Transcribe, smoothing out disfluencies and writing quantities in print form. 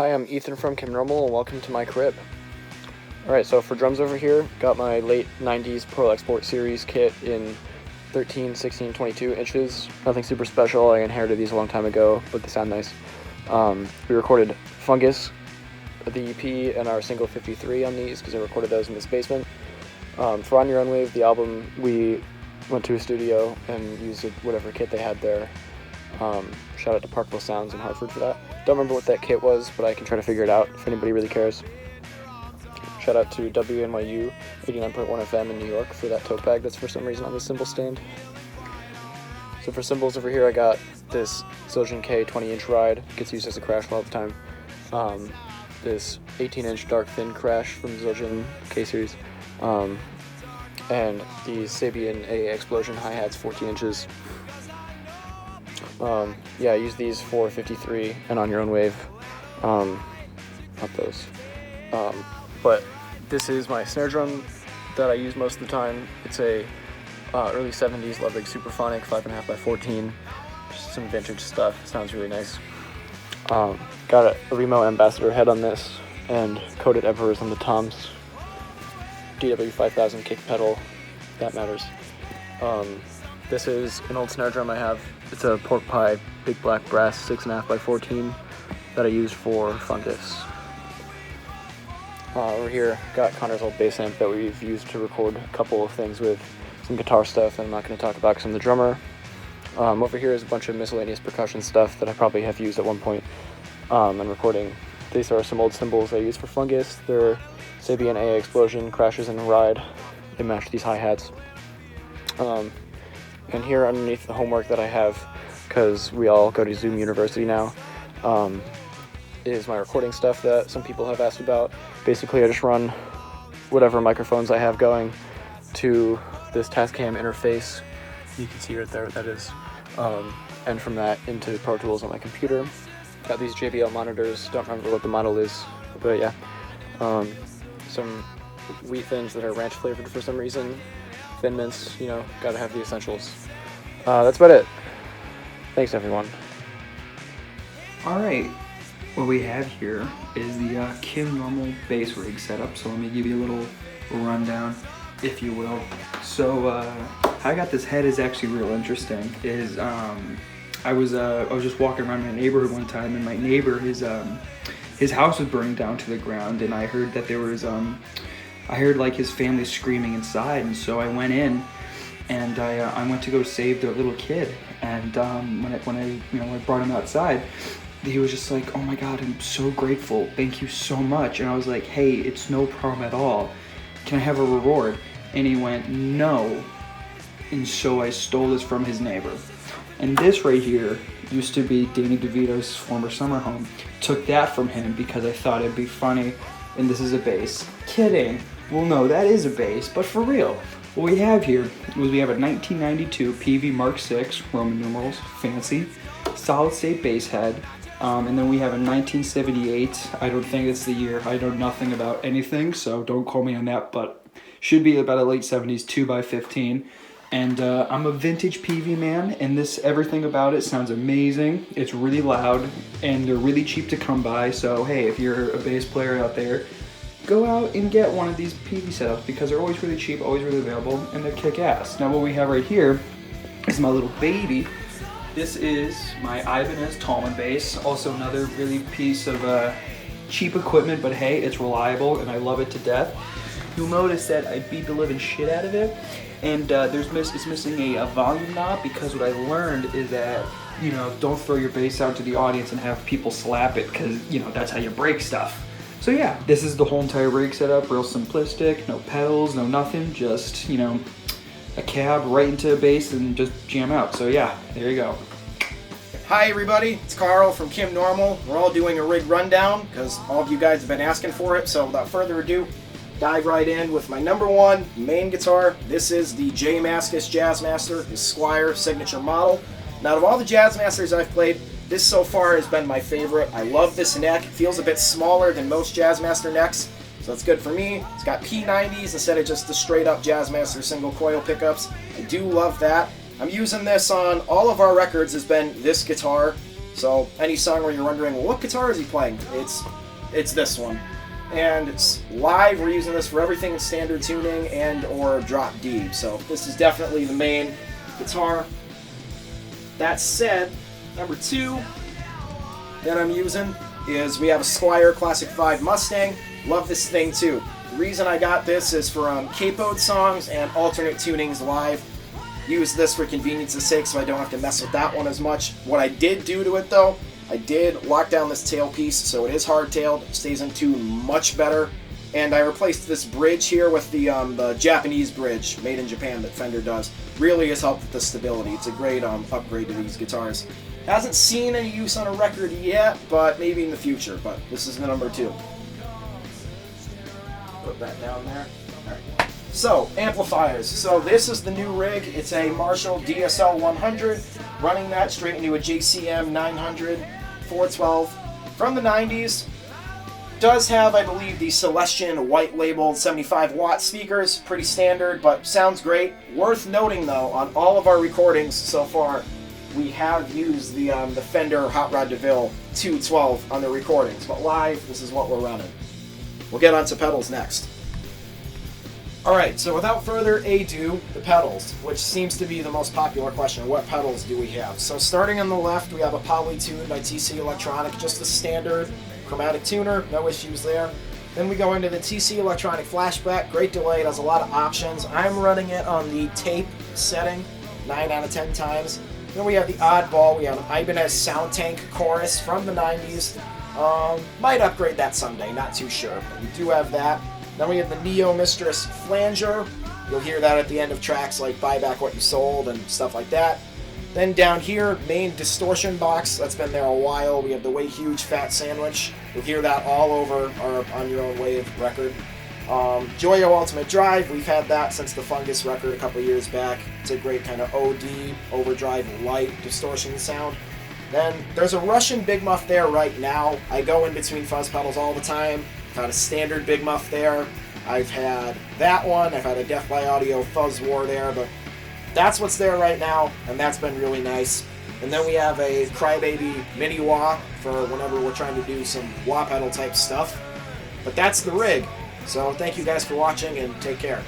Hi, I'm Ethan from Kim Normal, and welcome to my crib. Alright, so for drums over here, got my late 90s Pro Export Series kit in 13, 16, 22 inches. Nothing super special, I inherited these a long time ago, but they sound nice. We recorded Fungus, the EP, and our single 53 on these, because I recorded those in this basement. For On Your Own Wave, the album, we went to a studio and used whatever kit they had there. Shout out to Parkville Sounds in Hartford for that. Don't remember what that kit was, but I can try to figure it out if anybody really cares. Shout out to WNYU 89.1 FM in New York for that tote bag that's for some reason on the cymbal stand. So for cymbals over here, I got this Zildjian K 20-inch ride. Gets used as a crash all the time. This 18-inch dark thin crash from Zildjian K series. And the Sabian AA Explosion hi-hats, 14 inches. I use these for 53 and On Your Own Wave. Not those. But this is my snare drum that I use most of the time. It's a early 70s Ludwig Superphonic 5.5x14. Just some vintage stuff. Sounds really nice. Got a Remo Ambassador head on this and coated Emperors on the toms. DW5000 kick pedal. That matters. This is an old snare drum I have. It's a pork pie big black brass 6.5x14 that I use for Fungus. Over here, got Connor's old bass amp that we've used to record a couple of things with, some guitar stuff that I'm not going to talk about because I'm the drummer. Over here is a bunch of miscellaneous percussion stuff that I probably have used at one point in recording. These are some old cymbals I use for Fungus. They're Sabian AA Explosion, Crashes, and Ride. They match these hi-hats. And here underneath the homework that I have, because we all go to Zoom University now, is my recording stuff that some people have asked about. Basically, I just run whatever microphones I have going to this Tascam interface. You can see right there what that is. And from that into Pro Tools on my computer. Got these JBL monitors. Don't remember what the model is, but yeah. Some wheat thins that are ranch flavored for some reason. Thin Mints, gotta have the essentials. That's about it. Thanks, everyone. Alright, what we have here is the Kim Normal bass rig setup, so let me give you a little rundown, if you will. So, how I got this head is actually real interesting. I was just walking around my neighborhood one time, and my neighbor, his house was burning down to the ground, and I heard that there was, I heard like his family screaming inside, and so I went in, and I went to go save their little kid. And when I brought him outside, he was just like, "Oh my God, I'm so grateful. Thank you so much." And I was like, "Hey, it's no problem at all. Can I have a reward?" And he went, "No." And so I stole this from his neighbor. And this right here used to be Danny DeVito's former summer home. Took that from him because I thought it'd be funny. And this is a bass. Kidding. Well, no, that is a bass, but for real. What we have here is we have a 1992 PV Mark VI, Roman numerals, fancy, solid state bass head. And then we have a 1978, I don't think it's the year, I know nothing about anything, so don't call me on that, but should be about a late 70s 2x15. And I'm a vintage PV man, and everything about it sounds amazing. It's really loud, and they're really cheap to come by, so hey, if you're a bass player out there, go out and get one of these PV setups because they're always really cheap, always really available, and they're kick-ass. Now what we have right here is my little baby. This is my Ibanez Tallman bass, also another really piece of cheap equipment, but hey, it's reliable and I love it to death. You'll notice that I beat the living shit out of it, and it's missing a volume knob because what I learned is that, don't throw your bass out to the audience and have people slap it because, that's how you break stuff. So yeah, this is the whole entire rig setup, real simplistic, no pedals, no nothing, just, a cab right into a bass and just jam out. So yeah, there you go. Hi everybody, it's Carl from Kim Normal. We're all doing a rig rundown because all of you guys have been asking for it. So without further ado, dive right in with my number one main guitar. This is the J Mascis Jazzmaster, his Squier signature model. Now, out of all the Jazzmasters I've played, this so far has been my favorite. I love this neck. It feels a bit smaller than most Jazzmaster necks, so that's good for me. It's got P90s instead of just the straight up Jazzmaster single coil pickups. I do love that. I'm using this on all of our records, has been this guitar. So any song where you're wondering, well, what guitar is he playing? It's this one. And it's live, we're using this for everything in standard tuning and or drop D. So this is definitely the main guitar. That said, number 2 that I'm using is we have a Squier Classic 5 Mustang. Love this thing too. The reason I got this is for capoed songs and alternate tunings live. Use this for convenience's sake so I don't have to mess with that one as much. What I did do to it though, I did lock down this tailpiece so it is hard-tailed, it stays in tune much better. And I replaced this bridge here with the Japanese bridge made in Japan that Fender does. Really has helped with the stability. It's a great upgrade to these guitars. Hasn't seen any use on a record yet, but maybe in the future. But this is the number 2. Put that down there. All right. So, amplifiers. So this is the new rig. It's a Marshall DSL 100, running that straight into a JCM 900 412 from the 90s. Does have, I believe, the Celestion white labeled 75 watt speakers. Pretty standard, but sounds great. Worth noting though, on all of our recordings so far, we have used the Fender Hot Rod DeVille 212 on the recordings, but live, this is what we're running. We'll get on to pedals next. Alright, so without further ado, the pedals, which seems to be the most popular question. What pedals do we have? So starting on the left, we have a Polytune by TC Electronic, just a standard chromatic tuner, no issues there. Then we go into the TC Electronic Flashback, great delay, it has a lot of options. I'm running it on the tape setting, 9 out of 10 times. Then we have the oddball, we have an Ibanez Sound Tank Chorus from the 90s. Might upgrade that someday, not too sure, but we do have that. Then we have the Neo Mistress Flanger. You'll hear that at the end of tracks like Buy Back What You Sold and stuff like that. Then down here, main distortion box. That's been there a while. We have the Way Huge Fat Sandwich. You'll hear that all over our On Your Own Wave record. Joyo Ultimate Drive. We've had that since the Fungus record a couple years back. It's a great kind of OD, overdrive, light distortion sound. Then there's a Russian Big Muff there right now. I go in between fuzz pedals all the time. I've had a standard Big Muff there. I've had that one. I've had a Death by Audio Fuzz War there, but that's what's there right now, and that's been really nice. And then we have a Crybaby Mini Wah for whenever we're trying to do some wah pedal type stuff. But that's the rig. So thank you guys for watching, and take care.